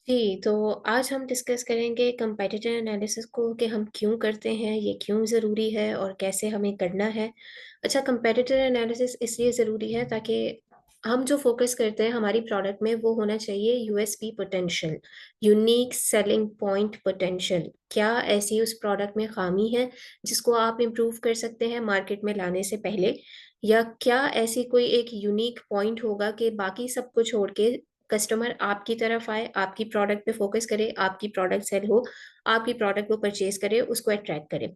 जी, तो आज हम डिस्कस करेंगे कंपैटिटिव एनालिसिस को कि हम क्यों करते हैं, ये क्यों ज़रूरी है और कैसे हमें करना है। अच्छा, कंपैटिटिव एनालिसिस इसलिए ज़रूरी है ताकि हम जो फ़ोकस करते हैं हमारी प्रोडक्ट में वो होना चाहिए USP potential, unique selling point potential. क्या ऐसी उस प्रोडक्ट में ख़ामी है जिसको आप इम्प्रूव कर सकते हैं मार्केट में लाने से पहले? या क्या ऐसी कोई एक यूनिक पॉइंट होगा कि बाकी सब को छोड़ के कस्टमर आपकी तरफ आए, आपकी प्रोडक्ट पे फ़ोकस करे, आपकी प्रोडक्ट सेल हो, आपकी प्रोडक्ट को परचेज़ करे, उसको अट्रैक्ट करे।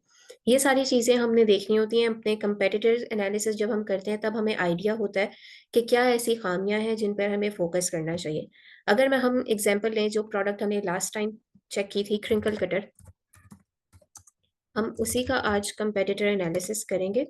ये सारी चीज़ें हमने देखनी होती हैं अपने कंपेटिटिव एनालिसिस जब हम करते हैं तब हमें आइडिया होता है कि क्या ऐसी ख़ामियाँ हैं जिन पर हमें फ़ोकस करना चाहिए। अगर मैं हम एग्ज़ाम्पल लें जो प्रोडक्ट हमने लास्ट टाइम चेक की थी क्रिंकल कटर, हम उसी का आज कंपेटिटिव एनालिसिस करेंगे।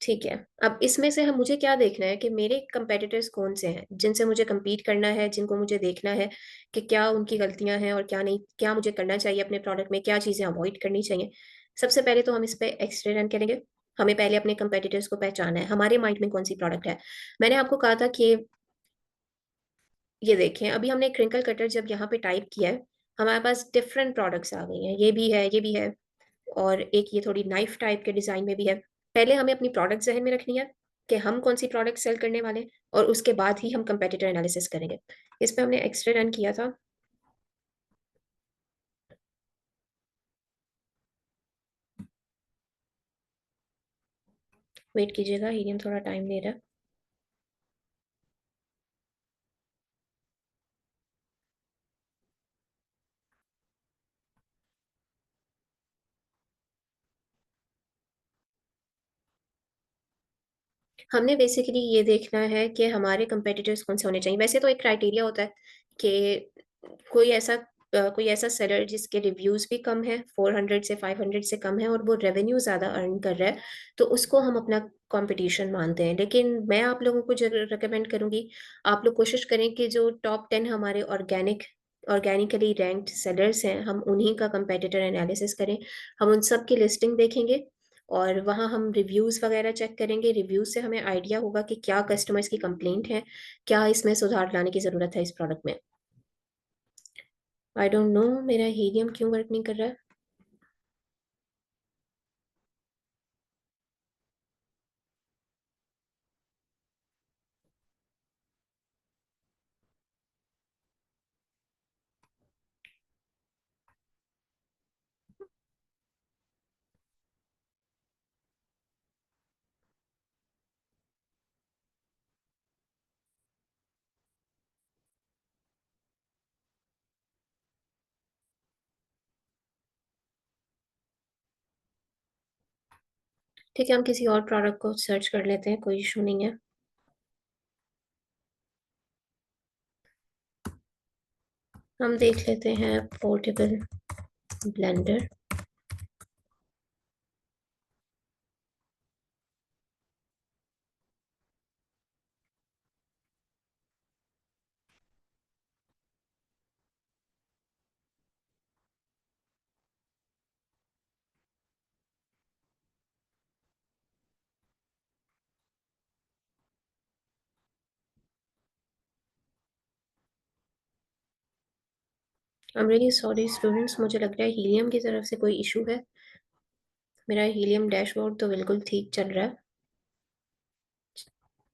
ठीक है। अब इसमें से हम मुझे क्या देखना है कि मेरे कंपेटिटर्स कौन-से हैं, जिनसे मुझे कम्पीट करना है, जिनको मुझे देखना है कि क्या उनकी गलतियाँ हैं और क्या नहीं, क्या मुझे करना चाहिए अपने प्रोडक्ट में, क्या चीज़ें अवॉइड करनी चाहिए। सबसे पहले तो हम इस पे एक्स-रे रन करेंगे। हमें पहले अपने कंपेटिटर्स को पहचानना है, हमारे माइंड में कौन-सी प्रोडक्ट है। मैंने आपको कहा था कि ये देखें, अभी हमने क्रिंकल कटर जब यहाँ पे टाइप किया है, हमारे पास डिफरेंट प्रोडक्ट्स आ गई हैं। ये भी है और एक ये थोड़ी नाइफ टाइप के डिज़ाइन में भी है। पहले हमें अपनी प्रोडक्ट ज़हन में रखनी है कि हम कौन-सी प्रोडक्ट सेल करने वाले हैं और उसके बाद ही हम कंपेटिटर एनालिसिस करेंगे। इस पे हमने एक्स-रे रन किया था। वेट कीजिएगा, हीलियम थोड़ा टाइम ले रहा है। हमने बेसिकली ये देखना है कि हमारे कंपेटिटर्स कौन से होने चाहिए। वैसे तो एक क्राइटेरिया होता है कि कोई ऐसा कोई ऐसा सेलर जिसके रिव्यूज़ भी कम हैं, 400 से 500 से कम है और वो रेवेन्यू ज़्यादा अर्न कर रहा है, तो उसको हम अपना कॉम्पिटिशन मानते हैं। लेकिन मैं आप लोगों को ज़रूर रिकमेंड करूँगी, आप लोग कोशिश करें कि जो टॉप 10 हमारे ऑर्गेनिकली रैंक्ड सेलर्स हैं, हम उन्हीं का कंपेटिटर एनालिसिस करें। हम उन सब की लिस्टिंग देखेंगे और वहाँ हम रिव्यूज़ वगैरह चेक करेंगे। रिव्यूज़ से हमें आइडिया होगा कि क्या कस्टमर्स की कंप्लेंट है, क्या इसमें सुधार लाने की ज़रूरत है इस प्रोडक्ट में। आई डोंट नो मेरा हीलियम क्यों वर्क नहीं कर रहा है। ठीक है, हम किसी और प्रोडक्ट को सर्च कर लेते हैं, कोई इश्यू नहीं है। हम देख लेते हैं portable blender. I am really sorry students, मुझे लग रहा है हीलियम की तरफ से कोई इश्यू है। मेरा हीलियम डैशबोर्ड तो बिल्कुल ठीक चल रहा है,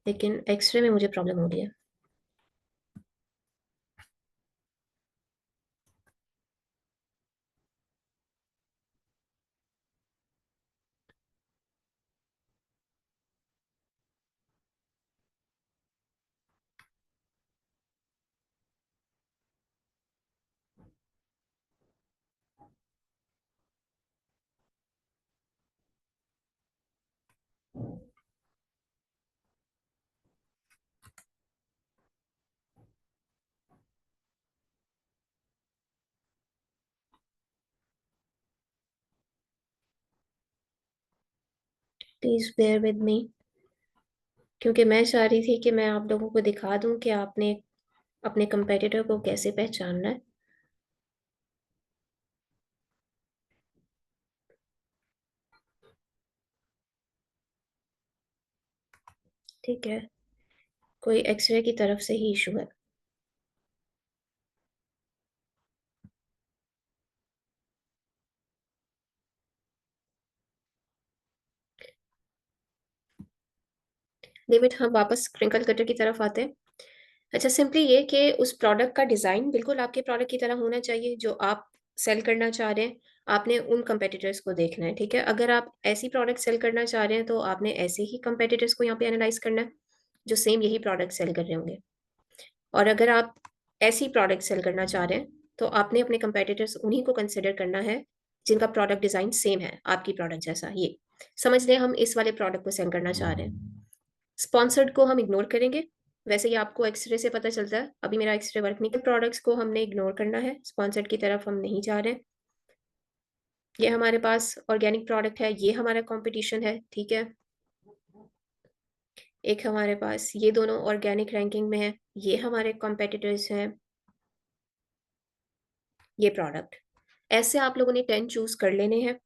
लेकिन एक्स-रे में मुझे प्रॉब्लम हो रही है। प्लीज़ बेयर विद मी, क्योंकि मैं चाह रही थी कि मैं आप लोगों को दिखा दूँ कि आपने अपने कंपेटिटर को कैसे पहचानना है। ठीक है, कोई एक्स-रे की तरफ से ही इश्यू है। लिमिट हम वापस क्रिंकल कटर की तरफ आते हैं। अच्छा सिंपली ये कि उस प्रोडक्ट का डिज़ाइन बिल्कुल आपके प्रोडक्ट की तरह होना चाहिए जो आप सेल करना चाह रहे हैं। आपने उन कॉम्पिटिटर्स को देखना है, ठीक है? अगर आप ऐसी प्रोडक्ट सेल करना चाह रहे हैं तो आपने ऐसे ही कॉम्पिटिटर्स को यहाँ पे एनालाइज़ करना है, जो सेम यही प्रोडक्ट सेल कर रहे होंगे। और अगर आप ऐसी प्रोडक्ट सेल करना चाह रहे हैं, तो आपने अपने कॉम्पिटिटर्स उन्हीं को कंसिडर करना है, जिनका प्रोडक्ट डिज़ाइन सेम है, आपकी प्रोडक्ट जैसा ये। समझ लें हम इस वाले प्रोडक्ट को सेल करना चाह रहे हैं। स्पॉन्सर्ड को हम इग्नोर करेंगे, वैसे ही आपको एक्स-रे से पता चलता है, अभी मेरा एक्स-रे वर्क नहीं कर प्रोडक्ट्स को हमने इग्नोर करना है, स्पॉन्सर्ड की तरफ हम नहीं जा रहे हैं। ये हमारे पास ऑर्गेनिक प्रोडक्ट है, ये हमारा कॉम्पिटिशन है, ठीक है? एक हमारे पास ये दोनों ऑर्गेनिक रैंकिंग में है, ये हमारे कॉम्पिटिटर्स हैं, ये प्रोडक्ट। ऐसे आप लोगों ने 10 चूज़ कर लेने हैं।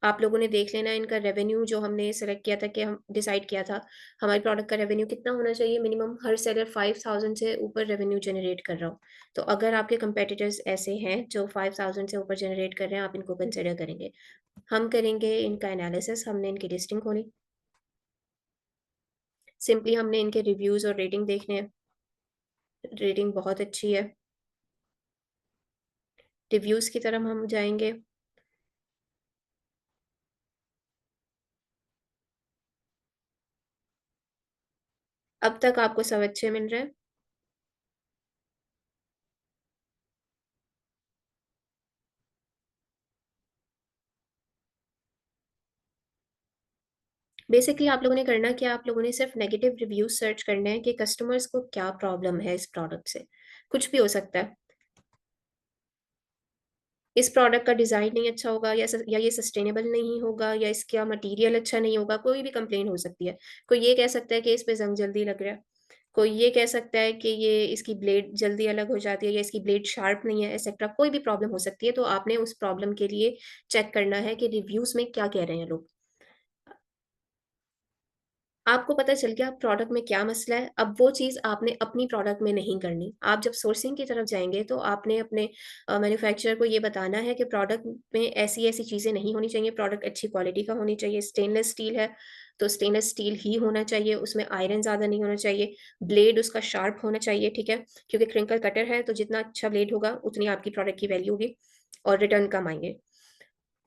आप लोगों ने देख लेना है इनका रेवेन्यू जो हमने सेलेक्ट किया था कि हम डिसाइड किया था, हमारे प्रोडक्ट का रेवेन्यू कितना होना चाहिए मिनिमम हर सेलर 5000 से ऊपर रेवेन्यू जनरेट कर रहा हो। तो अगर आपके कंपेटिटर्स ऐसे हैं जो 5000 से ऊपर जनरेट कर रहे हैं, आप इनको कंसिडर करेंगे। हम करेंगे इनका एनालिसिस, हमने इनकी लिस्टिंग खोली। सिंपली हमने इनके रिव्यूज़ और रेटिंग देखने हैं। रेटिंग बहुत अच्छी है। रिव्यूज़ की तरफ हम जाएँगे। अब तक आपको सब अच्छे मिल रहे हैं। बेसिकली आप लोगों ने करना क्या, आप लोगों ने सिर्फ़ नेगेटिव रिव्यूज़ सर्च करने हैं कि कस्टमर्स को क्या प्रॉब्लम है इस प्रोडक्ट से। कुछ भी हो सकता है। इस प्रोडक्ट का डिज़ाइन नहीं अच्छा होगा या ये सस्टेनेबल नहीं होगा या इसका मटीरियल अच्छा नहीं होगा, कोई भी कंप्लेंट हो सकती है। कोई ये कह सकता है कि इस पे ज़ंग जल्दी लग रहा है। कोई ये कह सकता है कि ये इसकी ब्लेड जल्दी अलग हो जाती है या इसकी ब्लेड शार्प नहीं है, एटसेट्रा कोई भी प्रॉब्लम हो सकती है। तो आपने उस प्रॉब्लम के लिए चेक करना है कि रिव्यूज़ में क्या कह रहे हैं लोग। आपको पता चल गया प्रोडक्ट में क्या मसला है, अब वो चीज़ आपने अपनी प्रोडक्ट में नहीं करनी। आप जब सोर्सिंग की तरफ जाएँगे तो आपने अपने मैन्युफैक्चरर को ये बताना है कि प्रोडक्ट में ऐसी-ऐसी चीज़ें नहीं होनी चाहिए, प्रोडक्ट अच्छी क्वालिटी का होनी चाहिए। स्टेनलेस स्टील है, तो स्टेनलेस स्टील ही होना चाहिए, उसमें आयरन ज़्यादा नहीं होना चाहिए, ब्लेड उसका शार्प होना चाहिए, ठीक है? क्योंकि क्रिंकल कटर है, तो जितना अच्छा ब्लेड होगा, उतनी आपकी प्रोडक्ट की वैल्यू होगी और रिटर्न कम आएँगे।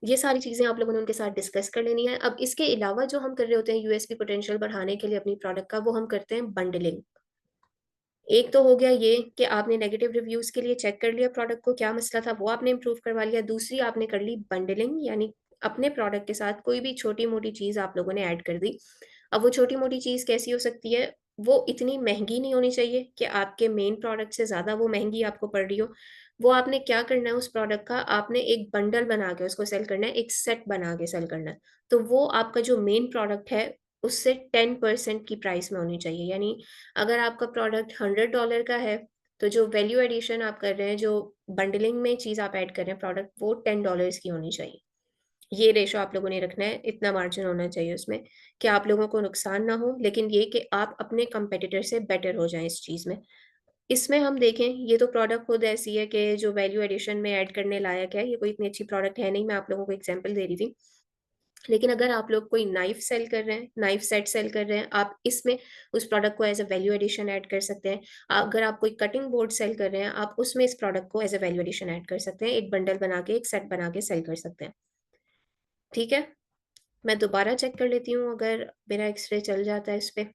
ये सारी चीज़ें आप लोगों ने उनके साथ डिस्कस कर लेनी है। अब इसके अलावा जो हम कर रहे होते हैं यूएसपी पोटेंशियल बढ़ाने के लिए अपनी प्रोडक्ट का, वो हम करते हैं बंडलिंग। एक तो हो गया ये कि आपने नेगेटिव रिव्यूज़ के लिए चेक कर लिया प्रोडक्ट को क्या मसला था, वो आपने इम्प्रूव करवा लिया। दूसरी आपने कर ली बंडलिंग यानी अपने प्रोडक्ट के साथ कोई भी छोटी-मोटी चीज़ आप लोगों ने ऐड कर दी। अब वो छोटी-मोटी चीज़ कैसी हो सकती है? वो इतनी महँगी नहीं होनी चाहिए कि आपके मेन प्रोडक्ट से ज़्यादा वो महँगी आपको पड़ रही हो। वो आपने क्या करना है उस प्रोडक्ट का, आपने एक बंडल बना के उसको सेल करना है, एक सेट बना के सेल करना है। तो वो आपका जो मेन प्रोडक्ट है, उससे 10% की प्राइस में होनी चाहिए। यानी अगर आपका प्रोडक्ट $100 का है, तो जो वैल्यू एडिशन आप कर रहे हैं, जो बंडलिंग में चीज़ आप ऐड कर रहे हैं प्रोडक्ट, वो $10 की होनी चाहिए। ये रेशो आप लोगों ने रखना है, इतना मार्जिन होना चाहिए उसमें कि आप लोगों को नुकसान ना हो, लेकिन ये कि आप अपने कंपैटिटर से बेटर हो जाएँ इस चीज़ में। इसमें हम देखें, ये तो प्रोडक्ट खुद ऐसी है कि जो वैल्यू एडिशन में ऐड करने लायक है, ये कोई इतनी अच्छी प्रोडक्ट है नहीं, मैं आप लोगों को एग्ज़ाम्पल दे रही थी। लेकिन अगर आप लोग कोई नाइफ सेल कर रहे हैं, नाइफ सेट सेल कर रहे हैं, आप इसमें उस प्रोडक्ट को as a value addition add कर सकते हैं। अगर आप कोई कटिंग बोर्ड सेल कर रहे हैं, आप उसमें इस प्रोडक्ट को as a value addition add कर सकते हैं। एक बंडल बना के, एक सेट बना के सेल कर सकते हैं। ठीक है? मैं दोबारा चेक कर लेती हूँ अगर मेरा एक्स-रे चल जाता है इस पे।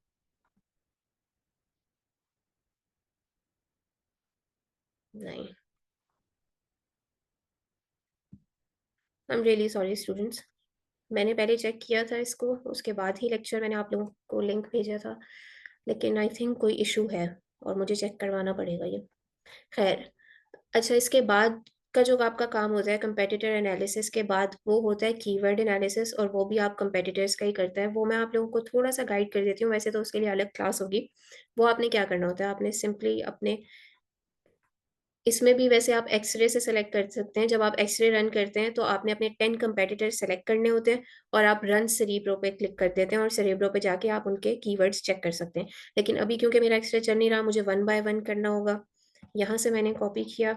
नहीं, I am really sorry students. मैंने पहले चेक किया था इसको, उसके बाद ही लेक्चर मैंने आप लोगों को लिंक भेजा था। लेकिन आई थिंक कोई इश्यू है और मुझे चेक करवाना पड़ेगा ये। ख़ैर, अच्छा इसके बाद का जो आपका काम होता है कॉम्पिटिटर एनालिसिस के बाद वो होता है कीवर्ड एनालिसिस और वो भी आप कॉम्पिटिटर्स का ही करता है। वो मैं आप लोगों को थोड़ा-सा गाइड कर देती हूँ, वैसे तो उसके लिए अलग क्लास होगी। वो आपने क्या करना होता है, आपने सिंपली अपने इसमें भी वैसे आप एक्स-रे से सेलेक्ट कर सकते हैं। जब आप एक्स-रे रन करते हैं, तो आपने अपने 10 कंपैटिटर्स सेलेक्ट करने होते हैं और आप रन सेरेब्रो पे क्लिक कर देते हैं और सेरेब्रो पे जाके आप उनके कीवर्ड्स चेक कर सकते हैं। लेकिन अभी क्योंकि मेरा एक्स-रे चल नहीं रहा, मुझे वन बाय वन करना होगा। यहाँ से मैंने कॉपी किया,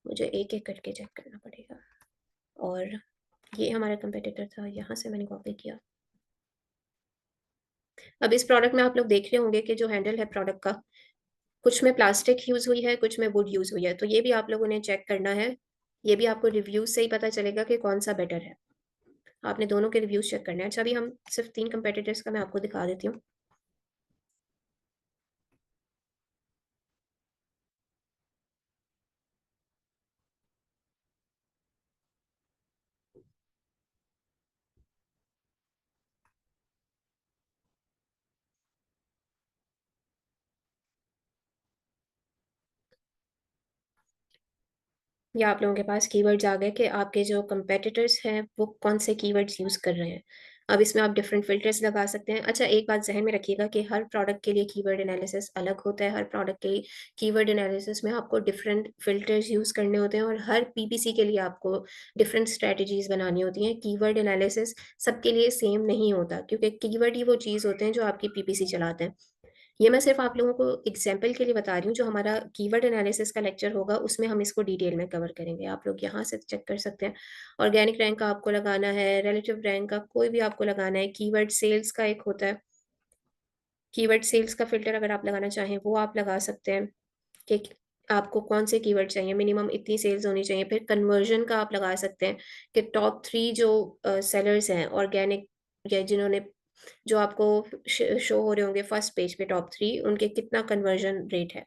मुझे एक-एक करके चेक करना पड़ेगा। और ये हमारा कंपेटिटर था, यहाँ से मैंने कॉपी किया। अब इस प्रोडक्ट में आप लोग देख रहे होंगे कि जो हैंडल है प्रोडक्ट का, कुछ में प्लास्टिक यूज़ हुई है, कुछ में वुड यूज़ हुई है, तो ये भी आप लोगों ने चेक करना है। ये भी आपको रिव्यूज़ से ही पता चलेगा कि कौन-सा बेटर है। आपने दोनों के रिव्यूज़ चेक करने हैं। अच्छा, अभी हम सिर्फ़ 3 कंपेटिटर्स का मैं आपको दिखा देती हूँ। या आप लोगों के पास कीवर्ड्स आ गए कि आपके जो कंपेटिटर्स हैं, वो कौन से कीवर्ड्स यूज़ कर रहे हैं। अब इसमें आप डिफरेंट फ़िल्टर्स लगा सकते हैं। अच्छा, एक बात ज़हन में रखिएगा कि हर प्रोडक्ट के लिए कीवर्ड एनालिसिस अलग होता है। हर प्रोडक्ट के कीवर्ड एनालिसिस में आपको डिफरेंट फ़िल्टर्स यूज़ करने होते हैं और हर पीपीसी के लिए आपको डिफरेंट स्ट्रैटेजीज़ बनानी होती हैं। कीवर्ड एनालिसिस सबके लिए सेम नहीं होता, क्योंकि कीवर्ड ही वो चीज़ होते हैं जो आपकी पीपीसी चलाते हैं। ये मैं सिर्फ़ आप लोगों को एग्ज़ाम्पल के लिए बता रही हूँ, जो हमारा कीवर्ड एनालिसिस का लेक्चर होगा, उसमें हम इसको डिटेल में कवर करेंगे। आप लोग यहाँ से चेक कर सकते हैं। ऑर्गेनिक रैंक का आपको लगाना है, रिलेटिव रैंक का कोई भी आपको लगाना है, कीवर्ड सेल्स का एक होता है। कीवर्ड सेल्स का फ़िल्टर अगर आप लगाना चाहें, वो आप लगा सकते हैं कि आपको कौन से कीवर्ड चाहिए, मिनिमम इतनी सेल्स होनी चाहिए। फिर कन्वर्जन का आप लगा सकते हैं कि टॉप 3 जो सेलर्स हैं ऑर्गेनिक, या जिन्होंने जो आपको शो हो रहे होंगे फर्स्ट पेज पे टॉप 3, उनके कितना कन्वर्जन रेट है।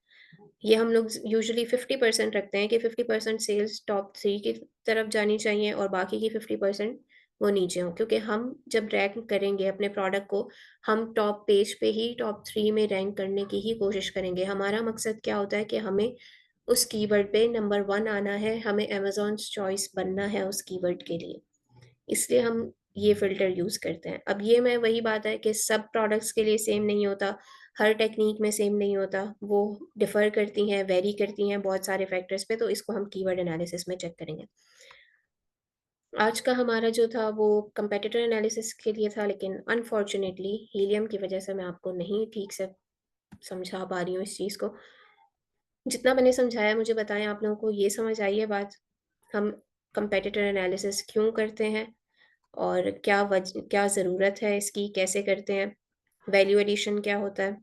ये हम लोग यूजुअली 50% रखते हैं कि 50% सेल्स टॉप 3 की तरफ जानी चाहिए और बाकी की 50% वो नीचे हों, क्योंकि हम जब रैंक करेंगे अपने प्रोडक्ट को, हम टॉप पेज पे ही टॉप 3 में रैंक करने की ही कोशिश करेंगे। हमारा मकसद क्या होता है कि हमें उस कीवर्ड पे नंबर 1 आना है, हमें अमेज़न्स चॉइस बनना है उस कीवर्ड के लिए। इसलिए हम ये फ़िल्टर यूज़ करते हैं। अब ये मैं वही बात है कि सब प्रोडक्ट्स के लिए सेम नहीं होता, हर टेक्नीक में सेम नहीं होता, वो डिफ़र करती हैं, वेरी करती हैं बहुत सारे फैक्टर्स पे, तो इसको हम कीवर्ड एनालिसिस में चेक करेंगे। आज का हमारा जो था वो कंपेटिटर एनालिसिस के लिए था, लेकिन अनफॉर्च्यूनेटली हीलियम की वज़ह से मैं आपको नहीं ठीक से समझा पा रही हूँ इस चीज़ को। जितना मैंने समझाया, मुझे बताएँ आप लोगों को ये समझ आई है बात? हम कंपेटिटर एनालिसिस क्यों करते हैं? और क्या ज़रूरत है इसकी, कैसे करते हैं? वैल्यू एडिशन क्या होता है?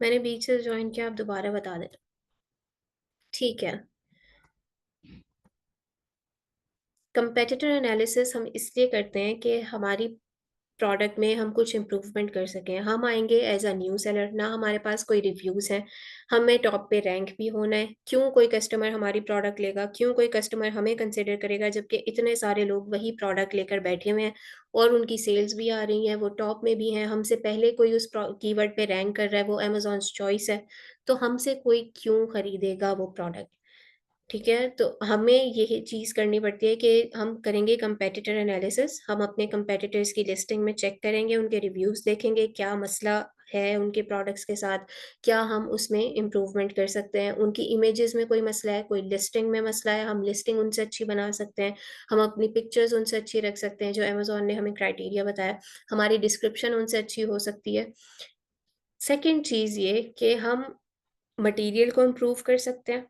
मैंने बीच से जॉइन किया, आप दोबारा बता दें। ठीक है। कंपेटिटर एनालिसिस हम इसलिए करते हैं कि हमारी प्रोडक्ट में हम कुछ इम्प्रूवमेंट कर सकें। हम आएँगे एज़ अ न्यू सेलर, ना हमारे पास कोई रिव्यूज़ हैं, हमें टॉप पे रैंक भी होना है। क्यों कोई कस्टमर हमारी प्रोडक्ट लेगा? क्यों कोई कस्टमर हमें कंसिडर करेगा, जबकि इतने सारे लोग वही प्रोडक्ट लेकर बैठे हुए हैं और उनकी सेल्स भी आ रही हैं, वो टॉप में भी हैं, हमसे पहले कोई उस कीवर्ड पे रैंक कर रहा है, वो अमेज़न्स चॉइस है, तो हमसे कोई क्यों खरीदेगा वो प्रोडक्ट? ठीक है? तो हमें यही चीज़ करनी पड़ती है कि हम करेंगे कंपेटिटर एनालिसिस, हम अपने कंपेटिटर्स की लिस्टिंग में चेक करेंगे, उनके रिव्यूज़ देखेंगे, क्या मसला है उनके प्रोडक्ट्स के साथ, क्या हम उसमें इम्प्रूवमेंट कर सकते हैं, उनकी इमेजेस में कोई मसला है, कोई लिस्टिंग में मसला है, हम लिस्टिंग उनसे अच्छी बना सकते हैं, हम अपनी पिक्चर्स उनसे अच्छी रख सकते हैं, जो अमेज़न ने हमें क्राइटेरिया बताया, हमारी डिस्क्रिप्शन उनसे अच्छी हो सकती है। सेकंड चीज़ ये कि हम मटीरियल को इम्प्रूव कर सकते हैं।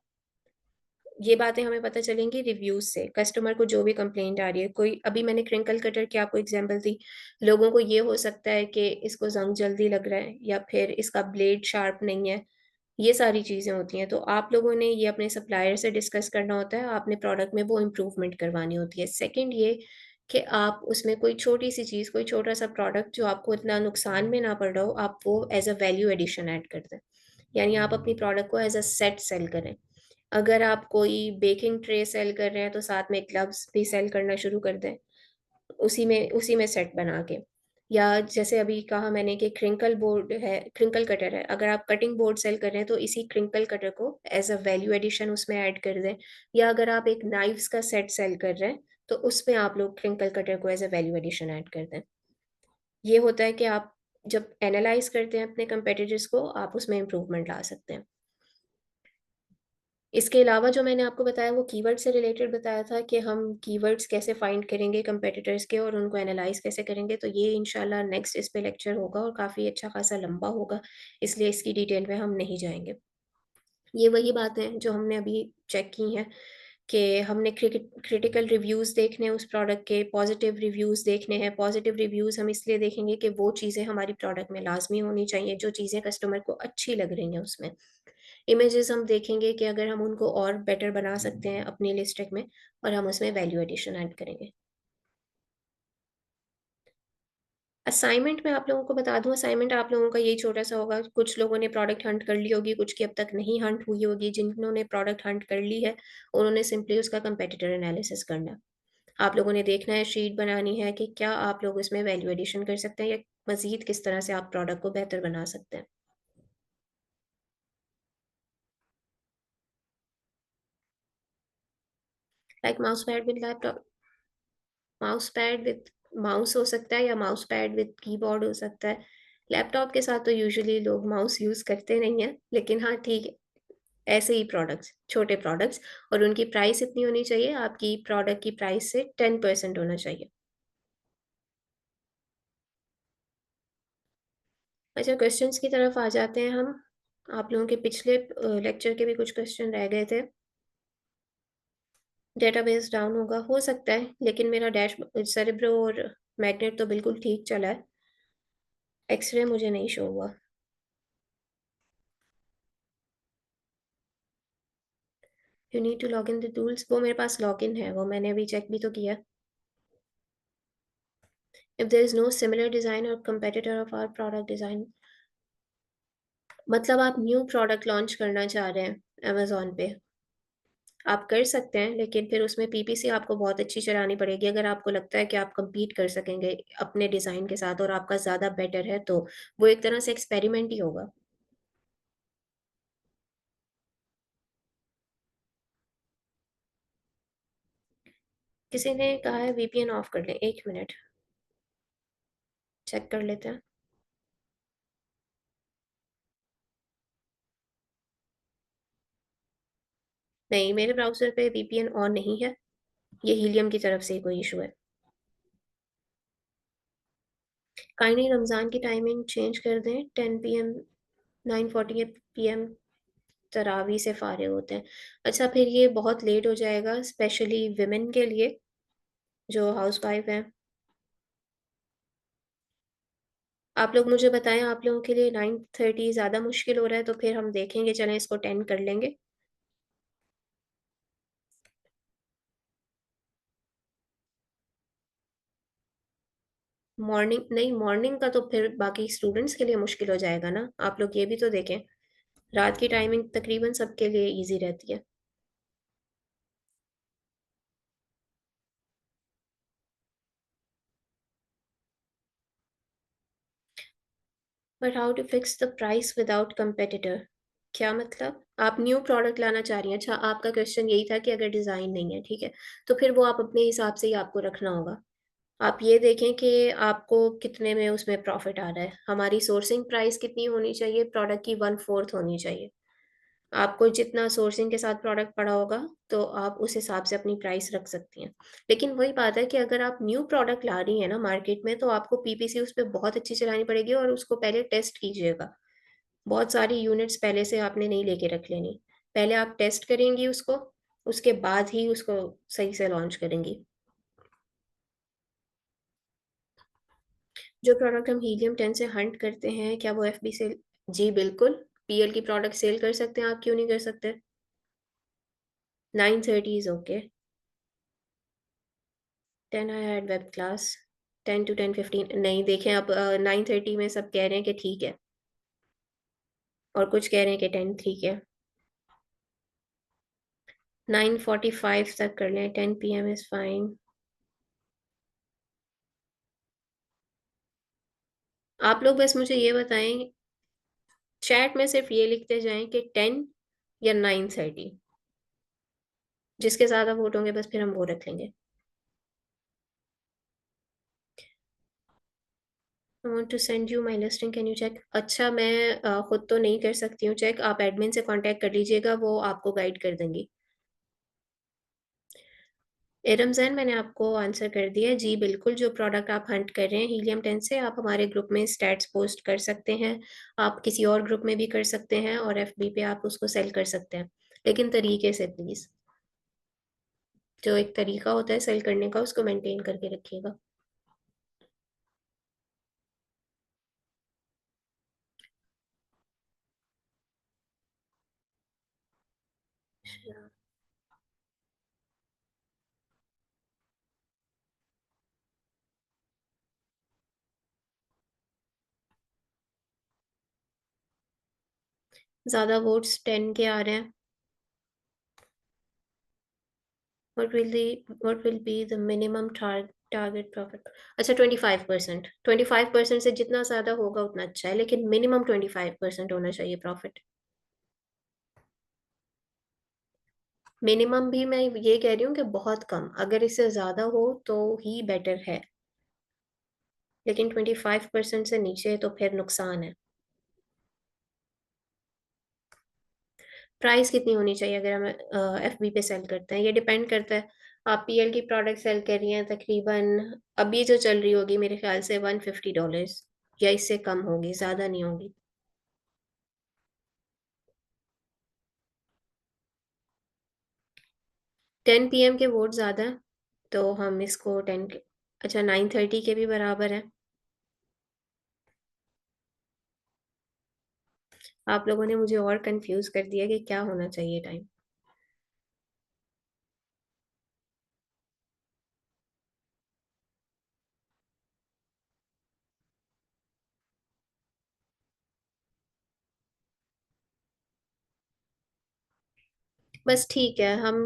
ये बातें हमें पता चलेंगी रिव्यूज़ से, कस्टमर को जो भी कंप्लेंट आ रही है, कोई अभी मैंने क्रिंकल कटर की आपको एग्ज़ाम्पल दी, लोगों को ये हो सकता है कि इसको ज़ंग जल्दी लग रहा है या फिर इसका ब्लेड शार्प नहीं है, ये सारी चीज़ें होती हैं। तो आप लोगों ने ये अपने सप्लायर से डिस्कस करना होता है, आपने प्रोडक्ट में वो इम्प्रूवमेंट करवानी होती है। सेकंड ये कि आप उसमें कोई छोटी-सी चीज़, कोई छोटा-सा प्रोडक्ट जो आपको इतना नुकसान में ना पड़ रहा हो, आप वो as a value addition add कर दें। यानी आप अपनी प्रोडक्ट को एज़ अ सेट सेल करें। अगर आप कोई बेकिंग ट्रे सेल कर रहे हैं, तो साथ में ग्लव्स भी सेल करना शुरू कर दें, उसी में सेट बना के। या जैसे अभी कहा मैंने कि क्रिंकल कटर है, अगर आप कटिंग बोर्ड सेल कर रहे हैं, तो इसी क्रिंकल कटर को एज़ अ वैल्यू एडिशन उसमें ऐड कर दें। या अगर आप एक नाइफ्स का सेट सेल कर रहे हैं, तो उसमें आप लोग क्रिंकल कटर को as a value addition add कर दें। ये होता है कि आप जब एनालाइज़ करते हैं अपने कंपेटिटर्स को, आप उसमें इम्प्रूवमेंट ला सकते हैं। इसके अलावा जो मैंने आपको बताया वो कीवर्ड से रिलेटेड बताया था कि हम कीवर्ड्स कैसे फाइंड करेंगे कंपेटिटर्स के और उनको एनालाइज़ कैसे करेंगे, तो ये इंशाल्लाह नेक्स्ट इस पे लेक्चर होगा और काफ़ी अच्छा खासा लंबा होगा, इसलिए इसकी डिटेल में हम नहीं जाएँगे। ये वही बातें हैं जो हमने अभी चेक की हैं कि हमने क्रिटिकल रिव्यूज़ देखने हैं उस प्रोडक्ट के, पॉज़िटिव रिव्यूज़ देखने हैं। पॉज़िटिव रिव्यूज़ हम इसलिए देखेंगे कि वो चीज़ें हमारी प्रोडक्ट में लाज़मी होनी चाहिए, जो चीज़ें कस्टमर को अच्छी लग रही हैं उसमें। इमेजेस हम देखेंगे कि अगर हम उनको और बेटर बना सकते हैं अपनी लिस्टिक में और हम उसमें वैल्यू एडिशन ऐड करेंगे। असाइनमेंट मैं आप लोगों को बता दूँ, असाइनमेंट आप लोगों का यही छोटा-सा होगा, कुछ लोगों ने प्रोडक्ट हंट कर ली होगी, कुछ की अब तक नहीं हंट हुई होगी। जिन्होंने प्रोडक्ट हंट कर ली है, उन्होंने सिंपली उसका कंपेटिटर एनालिसिस करना है। आप लोगों ने देखना है, शीट बनानी है कि क्या आप लोग इसमें वैल्यू एडिशन कर सकते हैं या मज़ीद किस तरह से आप प्रोडक्ट को बेहतर बना सकते हैं। Like mouse pad with laptop, mouse pad with mouse हो सकता है या माउस पैड विद कीबोर्ड हो सकता है। लैपटॉप के साथ तो यूजुअली लोग माउस यूज़ करते नहीं हैं, लेकिन हाँ, ठीक है, ऐसे ही प्रोडक्ट्स, छोटे प्रोडक्ट्स और उनकी प्राइस इतनी होनी चाहिए, आपकी प्रोडक्ट की प्राइस से 10% होना चाहिए। अच्छा, क्वेश्चंस की तरफ आ जाते हैं हम। आप लोगों के पिछले लेक्चर के भी कुछ क्वेश्चन रह गए थे। डेटाबेस डाउन होगा, हो सकता है, लेकिन मेरा सेरेब्रो और मैग्नेट तो बिल्कुल ठीक चला है। एक्स-रे मुझे नहीं शो हुआ। You need to log in the tools, वो मेरे पास लॉगिन है, वो मैंने अभी चेक भी तो किया। If there is no similar design और competitor of our product design, मतलब आप न्यू प्रोडक्ट लॉन्च करना चाह रहे हैं अमेज़न पे। आप कर सकते हैं, लेकिन फिर उसमें पीपीसी आपको बहुत अच्छी चलानी पड़ेगी। अगर आपको लगता है कि आप कम्पीट कर सकेंगे अपने डिज़ाइन के साथ और आपका ज़्यादा बेटर है, तो वो एक तरह से एक्सपेरिमेंट ही होगा। किसी ने कहा है वीपीएन ऑफ कर लें, 1 मिनट चेक कर लेते हैं। नहीं, मेरे ब्राउज़र पे वीपीएन ऑन नहीं है, ये हीलियम की तरफ से कोई इश्यू है। काइंडली रमज़ान की टाइमिंग चेंज कर दें, 10 पीएम 9:48 पीएम तरावी से फ़ारिग होते हैं। अच्छा, फिर ये बहुत लेट हो जाएगा स्पेशली वुमेन के लिए, जो हाउसवाइफ़ हैं। आप लोग मुझे बताएँ, आप लोगों के लिए 9:30 ज़्यादा मुश्किल हो रहा है, तो फिर हम देखेंगे, चलें इसको 10 कर लेंगे। मॉर्निंग नहीं, मॉर्निंग का तो फिर बाकी स्टूडेंट्स के लिए मुश्किल हो जाएगा ना, आप लोग ये भी तो देखें। रात की टाइमिंग तकरीबन सबके लिए ईज़ी रहती है। But how to fix the price without competitor? क्या मतलब? आप न्यू प्रोडक्ट लाना चाह रही हैं। अच्छा, आपका क्वेश्चन यही था कि अगर डिज़ाइन नहीं है, ठीक है, तो फिर वो आप अपने हिसाब से ही आपको रखना होगा। आप ये देखें कि आपको कितने में उसमें प्रॉफ़िट आ रहा है। हमारी सोर्सिंग प्राइस कितनी होनी चाहिए? प्रोडक्ट की 1/4 होनी चाहिए। आपको जितना सोर्सिंग के साथ प्रोडक्ट पड़ा होगा, तो आप उस हिसाब से अपनी प्राइस रख सकती हैं। लेकिन वही बात है कि अगर आप न्यू प्रोडक्ट ला रही हैं ना मार्केट में, तो आपको पीपीसी उस पे बहुत अच्छी चलानी पड़ेगी और उसको पहले टेस्ट कीजिएगा। बहुत सारी यूनिट्स पहले से आपने नहीं लेके रख लेनी। पहले आप टेस्ट करेंगी उसको, उसके बाद ही उसको सही से लॉन्च करेंगी। जो प्रोडक्ट हम हीलियम 10 से हंट करते हैं, क्या वो एफबी से? जी, बिल्कुल। पीएल की प्रोडक्ट सेल कर सकते हैं, आप क्यों नहीं कर सकते? 9:30 is okay. 10 I had web class, 10 to 10:15 नहीं, देखें अब 9:30 में सब कह रहे हैं कि ठीक है और कुछ कह रहे हैं कि 10 ठीक है। 9:45 तक कर लें, 10 पीएम इज़ फाइन। आप लोग बस मुझे ये बताएँ, चैट में सिर्फ़ ये लिखते जाएँ कि 10 या 9:30, जिसके ज़्यादा वोट होंगे बस फिर हम वो रख लेंगे। I want to send you my listing, can you check. अच्छा, मैं खुद तो नहीं कर सकती हूँ चेक, आप एडमिन से कांटेक्ट कर लीजिएगा, वो आपको गाइड कर देंगी। रमज़ान, मैंने आपको आंसर कर दिया है। जी बिल्कुल, जो प्रोडक्ट आप हंट कर रहे हैं हीलियम 10 से, आप हमारे ग्रुप में स्टैट्स पोस्ट कर सकते हैं। आप किसी और ग्रुप में भी कर सकते हैं और एफबी पे आप उसको सेल कर सकते हैं, लेकिन तरीके से प्लीज़। जो एक तरीका होता है सेल करने का, उसको मेंटेन करके रखिएगा। अच्छा, ज़्यादा वोट्स 10 के आ रहे हैं। What will be the minimum target profit? अच्छा, 25%। 25% से जितना ज़्यादा होगा उतना अच्छा है, लेकिन मिनिमम 25% होना चाहिए प्रॉफिट। मिनिमम भी मैं ये कह रही हूँ कि बहुत कम, अगर इससे ज़्यादा हो तो ही बेटर है, लेकिन 25% से नीचे तो फिर नुकसान है। प्राइस कितनी होनी चाहिए अगर हम एफबी पे सेल करते हैं? ये डिपेंड करता है। आप पीएल की प्रोडक्ट सेल कर रही हैं, तकरीबन अभी जो चल रही होगी मेरे ख्याल से $150, या इससे कम होगी, ज़्यादा नहीं होगी। 10 PM के वोट ज़्यादा हैं, तो हम इसको 10 के, अच्छा 9:30 के भी बराबर है। आप लोगों ने मुझे और कंफ्यूज कर दिया कि क्या होना चाहिए टाइम। बस ठीक है, हम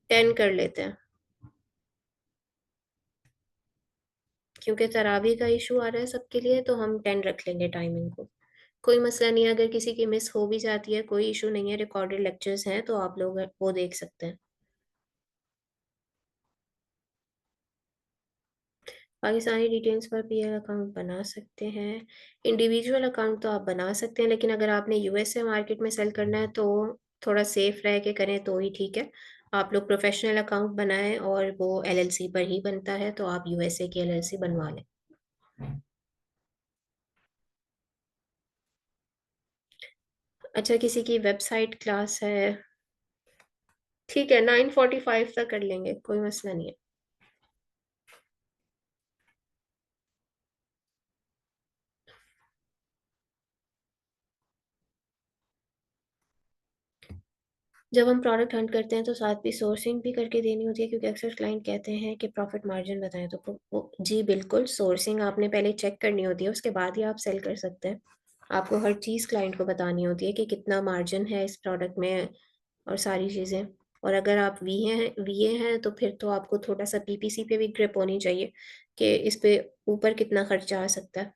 10 कर लेते हैं, क्योंकि तरावी का इशू आ रहा है सबके लिए, तो हम 10 रख लेंगे टाइमिंग को। कोई मसला नहीं है, अगर किसी की मिस हो भी जाती है कोई इशू नहीं है, रिकॉर्डेड लेक्चर्स हैं तो आप लोग वो देख सकते हैं। पाकिस्तानी डिटेल्स पर पीएल अकाउंट बना सकते हैं। इंडिविजुअल अकाउंट तो आप बना सकते हैं, लेकिन अगर आपने यूएसए मार्केट में सेल करना है तो थोड़ा सेफ रह के करें तो ही ठीक है। आप लोग प्रोफेशनल अकाउंट बनाएं, और वो एलएलसी पर ही बनता है, तो आप यूएसए की एलएलसी बनवा लें। अच्छा, किसी की वेबसाइट क्लास है? ठीक है, 9:45 तक कर लेंगे, कोई मसला नहीं है। जब हम प्रोडक्ट हंट करते हैं तो साथ भी सोर्सिंग भी करके देनी होती है, क्योंकि अक्सर क्लाइंट कहते हैं कि प्रॉफिट मार्जिन बताएं, तो जी बिल्कुल, सोर्सिंग आपने पहले चेक करनी होती है, उसके बाद ही आप सेल कर सकते हैं। आपको हर चीज़ क्लाइंट को बतानी होती है कि कितना मार्जिन है इस प्रोडक्ट में, और सारी चीज़ें। और अगर आप वीए हैं तो फिर तो आपको थोड़ा सा पीपीसी पे भी ग्रिप होनी चाहिए कि इस पे ऊपर कितना खर्चा आ सकता है।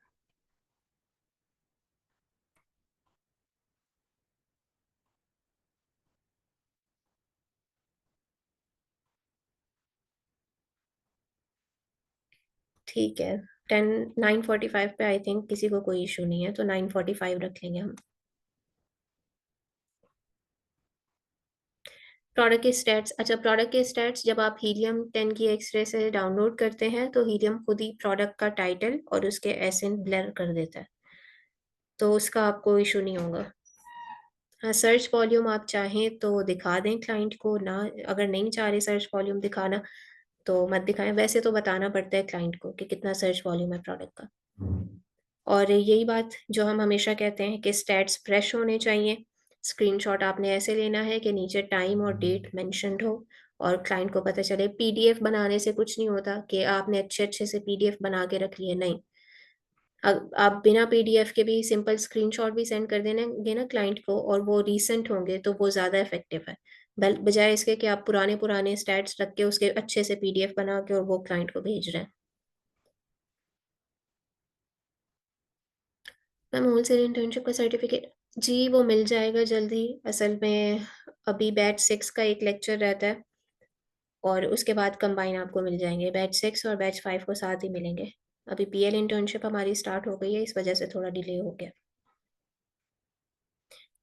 ठीक है, 9:45 पे आई थिंक किसी को कोई इशू नहीं है, तो 9:45 रख लेंगे हम। प्रोडक्ट के स्टैट्स, अच्छा प्रोडक्ट के स्टैट्स जब आप हीलियम 10 की एक्सरे से डाउनलोड करते हैं तो हीलियम खुद ही प्रोडक्ट का टाइटल और उसके एसिन ब्लर कर देता है, तो उसका आपको इशू नहीं होगा। हाँ, सर्च वॉल्यूम आप चाहें तो दिखा दें क्लाइंट को ना, अगर नहीं चाह रहे सर्च वॉल्यूम दिखाना तो मत दिखाएं, वैसे तो बताना पड़ता है क्लाइंट को कि कितना सर्च वॉल्यूम है प्रोडक्ट का। और यही बात जो हम हमेशा कहते हैं कि स्टैट्स फ्रेश होने चाहिए। स्क्रीनशॉट आपने ऐसे लेना है कि नीचे टाइम और डेट मेंशन्ड हो, और क्लाइंट को पता चले। पीडीएफ बनाने से कुछ नहीं होता कि आपने अच्छे अच्छे से पीडीएफ बना के रख लिए, नहीं। आप बिना पीडीएफ के भी सिंपल स्क्रीनशॉट भी सेंड कर देंगे ना क्लाइंट को, और वो रीसेंट होंगे तो वो ज़्यादा इफेक्टिव है, बजाय इसके कि आप पुराने पुराने स्टैट्स रख के उसके अच्छे से पीडीएफ बना के और वो क्लाइंट को भेज रहे हैं। मैम, होलसेल इंटर्नशिप का सर्टिफिकेट, जी वो मिल जाएगा जल्द ही। असल में अभी बैच 6 का एक लेक्चर रहता है, और उसके बाद कंबाइन आपको मिल जाएंगे, बैच 6 और बैच 5 को साथ ही मिलेंगे। अभी पीएल इंटर्नशिप हमारी स्टार्ट हो गई है, इस वजह से थोड़ा डिले हो गया।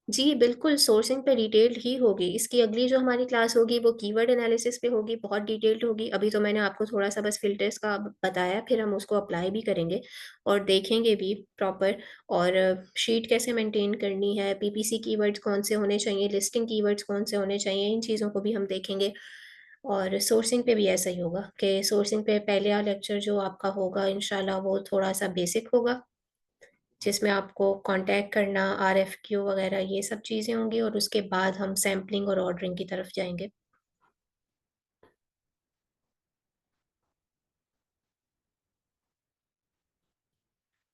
जी, बिल्कुल, सोर्सिंग पे डिटेल्ड ही होगी। इसकी अगली जो हमारी क्लास होगी, वो कीवर्ड एनालिसिस पे होगी, बहुत डिटेल्ड होगी। अभी तो मैंने आपको थोड़ा-सा बस फ़िल्टर्स का बताया, फिर हम उसको अप्लाई भी करेंगे और देखेंगे भी प्रॉपर। और शीट कैसे मेंटेन करनी है, पीपीसी कीवर्ड्स कौन से होने चाहिए, लिस्टिंग कीवर्ड्स कौन से होने चाहिए, इन चीज़ों को भी हम देखेंगे। और सोर्सिंग पे भी ऐसा ही होगा कि सोर्सिंग पे पहला लेक्चर जो आपका होगा इंशाल्लाह वो थोड़ा-सा बेसिक होगा। जिसमें आपको कॉन्टैक्ट करना, आरएफक्यू वगैरह ये सब चीज़ें होंगी और उसके बाद हम सैंपलिंग और ऑर्डरिंग की तरफ जाएँगे।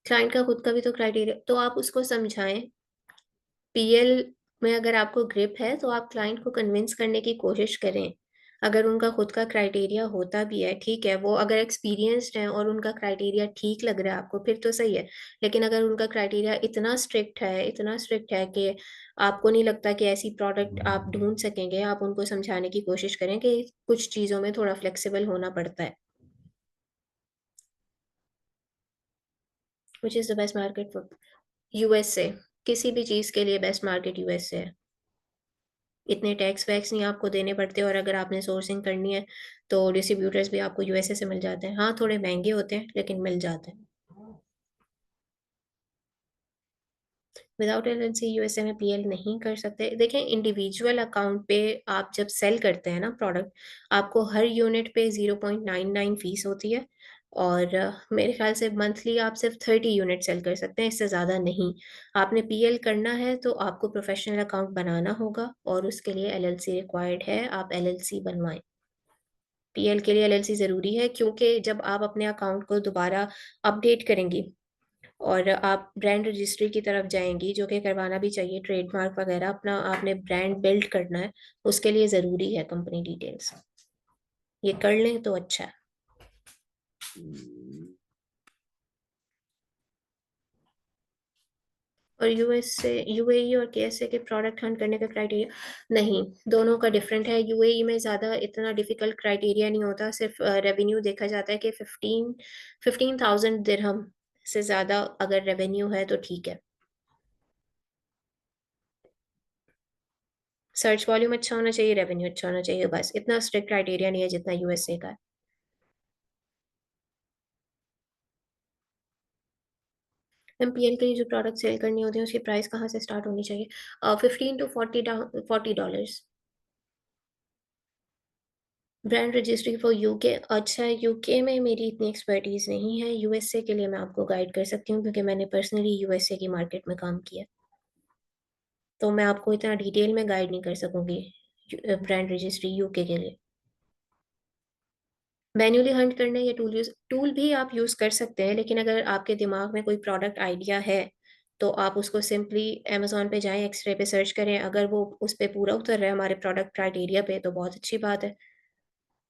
क्लाइंट का खुद का भी तो क्राइटेरिया तो आप उसको समझाएँ। पीएल में अगर आपको ग्रिप है तो आप क्लाइंट को कन्विंस करने की कोशिश करें। अगर उनका खुद का क्राइटेरिया होता भी है, ठीक है, वो अगर एक्सपीरियंस्ड हैं और उनका क्राइटेरिया ठीक लग रहा है आपको फिर तो सही है। लेकिन अगर उनका क्राइटेरिया इतना स्ट्रिक्ट है कि आपको नहीं लगता कि ऐसी प्रोडक्ट आप ढूँढ सकेंगे, आप उनको समझाने की कोशिश करें कि कुछ चीज़ों में थोड़ा फ्लेक्सिबल होना पड़ता है। Which is the best market for USA. किसी भी चीज़ के लिए बेस्ट मार्केट यूएसए है। इतने टैक्स वैक्स नहीं आपको देने पड़ते और अगर आपने सोर्सिंग करनी है, तो डिस्ट्रीब्यूटर्स भी आपको यूएसए से मिल जाते हैं। हाँ, थोड़े महँगे होते हैं, लेकिन मिल जाते हैं। विदाउट एलएलसी यूएसए में पीएल नहीं कर सकते। देखें, इंडिविजुअल अकाउंट पे आप जब सेल करते हैं ना प्रोडक्ट, आपको हर यूनिट पे 0.99 फीस होती है और मेरे ख़्याल से मंथली आप सिर्फ़ 30 यूनिट सेल कर सकते हैं, इससे ज़्यादा नहीं। आपने पीएल करना है, तो आपको प्रोफ़ेशनल अकाउंट बनाना होगा और उसके लिए एलएलसी रिक्वायर्ड है, आप एलएलसी बनवाएँ। पीएल के लिए एलएलसी ज़रूरी है क्योंकि जब आप अपने अकाउंट को दोबारा अपडेट करेंगी और आप ब्रांड रजिस्ट्री की तरफ जाएँगी, जो कि करवाना भी चाहिए, ट्रेडमार्क वगैरह अपना आपने ब्रांड बिल्ड करना है, उसके लिए ज़रूरी है कंपनी डिटेल्स। ये कर लें तो अच्छा है। और यूएस से यूएई और केएसए के प्रोडक्ट हंट करने का क्राइटेरिया नहीं, दोनों का डिफरेंट है। यूएई में ज़्यादा इतना डिफ़िकल्ट क्राइटेरिया नहीं होता, सिर्फ़ रेवेन्यू देखा जाता है कि 15,000 दिरहम से ज़्यादा अगर रेवेन्यू है तो ठीक है। सर्च वॉल्यूम अच्छा होना चाहिए, रेवेन्यू अच्छा होना चाहिए, बस इतना स्ट्रिक्ट क्राइटेरिया नहीं है जितना यूएसए का है। एमपीएल के लिए जो प्रोडक्ट सेल करनी होती है उसकी प्राइस कहाँ से स्टार्ट होनी चाहिए? 15 to 40 dollars. Brand registry for UK. अच्छा, यूके में मेरी इतनी एक्सपर्टीज़ नहीं है, यूएसए के लिए मैं आपको गाइड कर सकती हूँ क्योंकि मैंने पर्सनली यूएसए की मार्केट में काम किया है। तो मैं आपको इतना डिटेल में गाइड नहीं कर सकूँगी ब्रांड रजिस्ट्री यूके के लिए। मैन्युअली हंट करना या टूल भी आप यूज़ कर सकते हैं, लेकिन अगर आपके दिमाग में कोई प्रोडक्ट आइडिया है, तो आप उसको सिंपली अमेज़न पे जाएँ, एक्स-रे पे सर्च करें, अगर वो उस पे पूरा उतर रहा है हमारे प्रोडक्ट क्राइटेरिया पे, तो बहुत अच्छी बात है।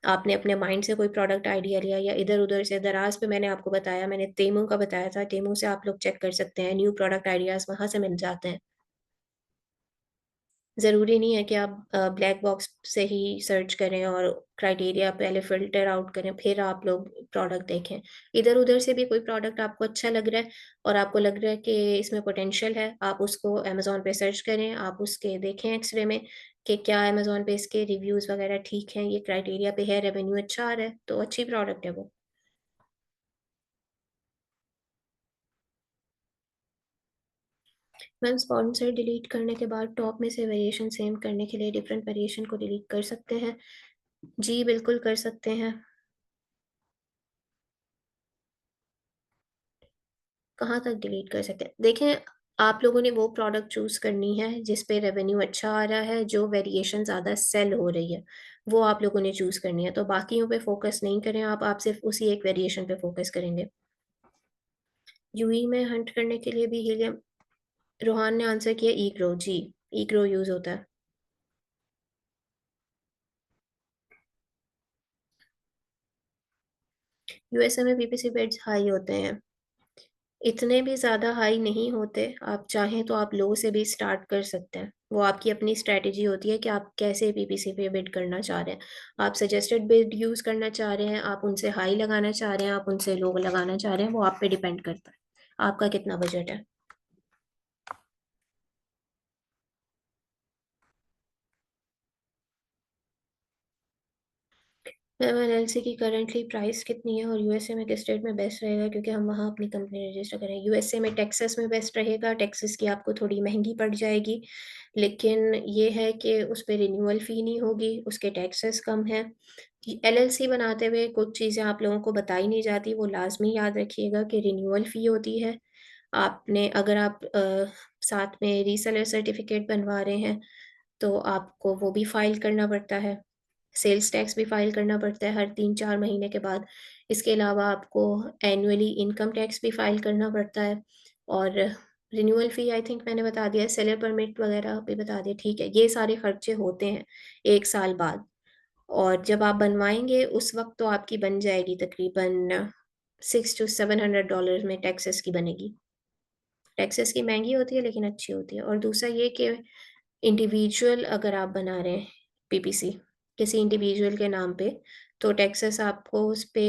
आपने अपने माइंड से कोई प्रोडक्ट आइडिया लिया या इधर-उधर से दराज़ पे मैंने आपको बताया, मैंने तेमू का बताया था, तेमू से आप लोग चेक कर सकते हैं, न्यू प्रोडक्ट आइडियाज़ वहाँ से मिल जाते हैं। ज़रूरी नहीं है कि आप ब्लैक बॉक्स से ही सर्च करें और क्राइटेरिया पहले फ़िल्टर आउट करें, फिर आप लोग प्रोडक्ट देखें। इधर-उधर से भी कोई प्रोडक्ट आपको अच्छा लग रहा है और आपको लग रहा है कि इसमें पोटेंशियल है, आप उसको अमेज़न पे सर्च करें, आप उसके देखें एक्स-रे में कि क्या अमेज़न पे इसके रिव्यूज़ वगैरह ठीक हैं, ये क्राइटेरिया पे है, रेवेन्यू अच्छा आ रहा है, तो अच्छी प्रोडक्ट है वो। मैम, स्पॉन्सर डिलीट करने के बाद टॉप में से वेरिएशन सेम करने के लिए डिफरेंट वेरिएशन को डिलीट कर सकते हैं। जी, बिल्कुल कर सकते हैं। कहाँ तक डिलीट कर सकते हैं? देखें, आप लोगों ने वो प्रोडक्ट चूज़ करनी है जिस पे रेवेन्यू अच्छा आ रहा है, जो वेरिएशन ज़्यादा सेल हो रही है, वो आप लोगों ने चूज़ करनी है। तो बाकियों पे फ़ोकस नहीं करें आप सिर्फ़ उसी एक वेरिएशन पे फ़ोकस करेंगे। यूई में हंट करने के लिए भी हीलियम रोहान ने आंसर किया ईग्रो। जी, ईग्रो यूज़ होता है। यूएसए में पीपीसी बिड्स हाई होते हैं। इतने भी ज़्यादा हाई नहीं होते, आप चाहें तो आप लो से भी स्टार्ट कर सकते हैं। वो आपकी अपनी स्ट्रैटेजी होती है कि आप कैसे पीपीसी पे बिड करना चाह रहे हैं। आप सजेस्टेड बिड यूज़ करना चाह रहे हैं, आप उनसे हाई लगाना चाह रहे हैं, आप उनसे लो लगाना चाह रहे हैं, वो आप पे डिपेंड करता है। आपका कितना बजट है? मैम एलएलसी की करंटली प्राइस कितनी है और यूएसए में किस स्टेट में बेस्ट रहेगा, क्योंकि हम वहाँ अपनी कंपनी रजिस्टर करें। यूएसए में टेक्सास में बेस्ट रहेगा। टेक्सास की आपको थोड़ी महंगी पड़ जाएगी, लेकिन ये है कि उस पे रिन्यूअल फ़ी नहीं होगी, उसके टैक्सेस कम हैं। कि एलएलसी बनाते हुए कुछ चीज़ें आप लोगों को बताई नहीं जाती, वो लाज़मी याद रखिएगा कि रिन्यूअल फ़ी होती है। आपने अगर आप साथ में रीसेलर सर्टिफ़िकेट बनवा रहे हैं, तो आपको वो भी फ़ाइल करना पड़ता है। सेल्स टैक्स भी फ़ाइल करना पड़ता है हर 3-4 महीने के बाद। इसके अलावा आपको एनुअली इनकम टैक्स भी फ़ाइल करना पड़ता है, और रिन्यूअल फ़ी आई थिंक मैंने बता दिया है, सेलर परमिट वग़ैरह भी बता दिया, ठीक है। ये सारे खर्चे होते हैं 1 साल बाद, और जब आप बनवाएँगे उस वक़्त तो आपकी बन जाएगी तकरीबन 6 टू $700 में टेक्सास की बनेगी। टेक्सास की महँगी होती है लेकिन अच्छी होती है। और दूसरा ये कि इंडिविजुअल अगर आप बना रहे हैं पीपीसी किसी इंडिविजुअल के नाम पे, तो टेक्सास आपको उस पे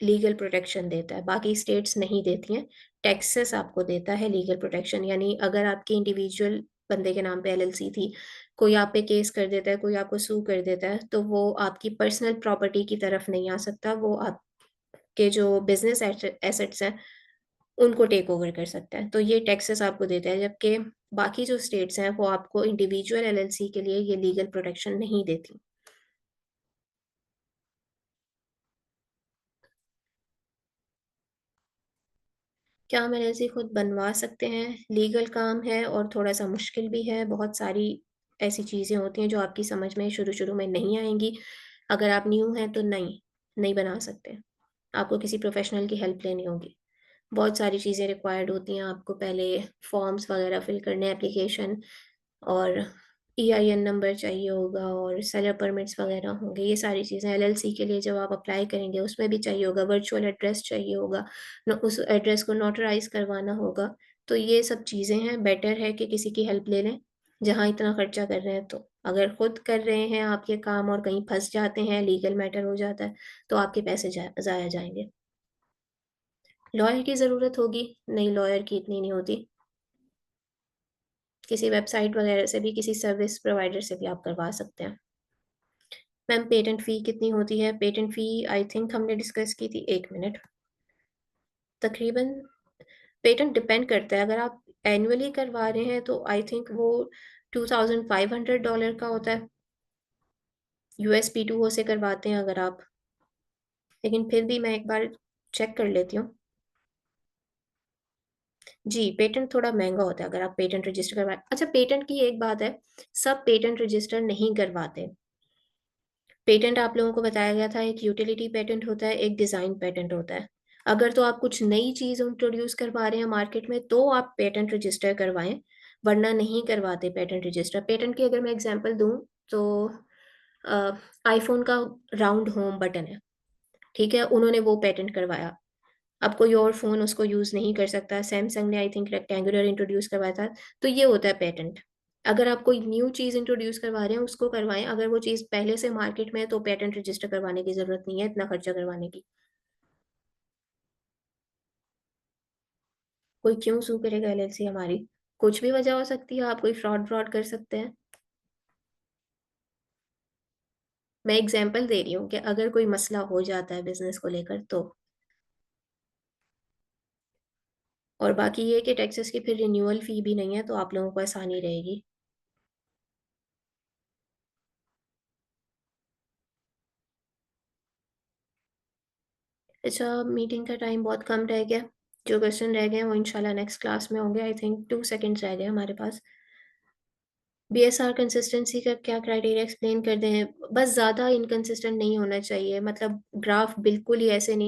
लीगल प्रोटेक्शन देता है, बाकी स्टेट्स नहीं देती हैं। टेक्सास आपको देता है लीगल प्रोटेक्शन, यानी अगर आपकी इंडिविजुअल बंदे के नाम पे एलएलसी थी, कोई आप पे केस कर देता है, कोई आपको सू कर देता है, तो वो आपकी पर्सनल प्रॉपर्टी की तरफ नहीं आ सकता, वो आपके जो बिज़नेस एसेट्स हैं उनको टेक ओवर कर सकता है। तो ये टैक्सेस आपको देता है, जबकि बाकी जो स्टेट्स हैं, वो आपको इंडिविजुअल एलएलसी के लिए ये लीगल प्रोटेक्शन नहीं देती। क्या हम एलएलसी खुद बनवा सकते हैं? लीगल काम है और थोड़ा-सा मुश्किल भी है। बहुत सारी ऐसी चीज़ें होती हैं जो आपकी समझ में शुरू-शुरू में नहीं आएँगी। अगर आप न्यू हैं तो नहीं, नहीं बना सकते। आपको किसी प्रोफ़ेशनल की हेल्प लेनी होगी। बहुत सारी चीज़ें रिक्वायर्ड होती हैं, आपको पहले फॉर्म्स वगैरह फिल करने, एप्लीकेशन, और ईआईएन नंबर चाहिए होगा, और सेलर परमिट्स वगैरह होंगे। ये सारी चीज़ें एलएलसी के लिए जब आप अप्लाई करेंगे उसमें भी चाहिए होगा, वर्चुअल एड्रेस चाहिए होगा, न उस एड्रेस को नोटराइज़ करवाना होगा। तो ये सब चीज़ें हैं, बेटर है कि किसी की हेल्प ले लें, जहाँ इतना खर्चा कर रहे हैं तो। अगर खुद कर रहे हैं आप ये काम और कहीं फँस जाते हैं, लीगल मैटर हो जाता है, तो आपके पैसे ज़ाया जाएँगे। लॉयर की ज़रूरत होगी, नहीं लॉयर की इतनी नहीं होती। किसी वेबसाइट वगैरह से भी, किसी सर्विस प्रोवाइडर से भी आप करवा सकते हैं। मैम पेटेंट फ़ी कितनी होती है? पेटेंट फ़ी आई थिंक हमने डिस्कस की थी, 1 मिनट। तकरीबन पेटेंट डिपेंड करता है, अगर आप एनुअली करवा रहे हैं तो आई थिंक वो $2500 का होता है। यूएस P2O से करवाते हैं अगर आप, लेकिन फिर भी मैं एक बार चेक कर लेती हूँ। जी, पेटेंट थोड़ा महँगा होता है अगर आप पेटेंट रजिस्टर करवाएँ। अच्छा, पेटेंट की एक बात है, सब पेटेंट रजिस्टर नहीं करवाते। पेटेंट आप लोगों को बताया गया था, एक यूटिलिटी पेटेंट होता है, एक डिज़ाइन पेटेंट होता है। अगर तो आप कुछ नई चीज़ इंट्रोड्यूस करवा रहे हैं मार्केट में, तो आप पेटेंट रजिस्टर करवाएँ, वरना नहीं करवाते पेटेंट रजिस्टर। पेटेंट की अगर मैं एग्ज़ाम्पल दूँ, तो अ, आईफ़ोन का राउंड होम बटन है, ठीक है? उन्होंने वो पेटेंट करवाया। अब कोई और फ़ोन उसको यूज़ नहीं कर सकता। सैमसंग ने आई थिंक रेक्टेंगुलर इंट्रोड्यूस करवाया था, तो ये होता है पेटेंट। अगर आप कोई न्यू चीज़ इंट्रोड्यूस करवा रहे हैं, उसको करवाएँ, अगर वो चीज़ पहले से मार्केट में है, तो पेटेंट रजिस्टर करवाने की ज़रूरत नहीं है, इतना खर्चा करवाने की। कोई क्यों सू करेगा एलएलसी हमारी? कुछ भी वजह हो सकती है, आप कोई फ्रॉड-व्रॉड कर सकते हैं। मैं एग्ज़ाम्पल दे रही हूँ कि अगर कोई मसला हो जाता है बिज़नेस को लेकर तो। और बाकी ये कि टैक्सेस की फिर रिन्यूअल फ़ी भी नहीं है, तो आप लोगों को आसानी रहेगी। अच्छा, मीटिंग का टाइम बहुत कम रह गया। जो क्वेश्चन रह गए हैं वो इंशाल्लाह नेक्स्ट क्लास में होंगे। आई थिंक 2 सेकंड्स रह गए हमारे पास। बीएसआर कंसिस्टेंसी का क्या क्राइटेरिया एक्सप्लेन कर दें? बस ज़्यादा इनकंसिस्टेंट नहीं होना चाहिए, मतलब ग्राफ बिल्कुल ही ऐसे नहीं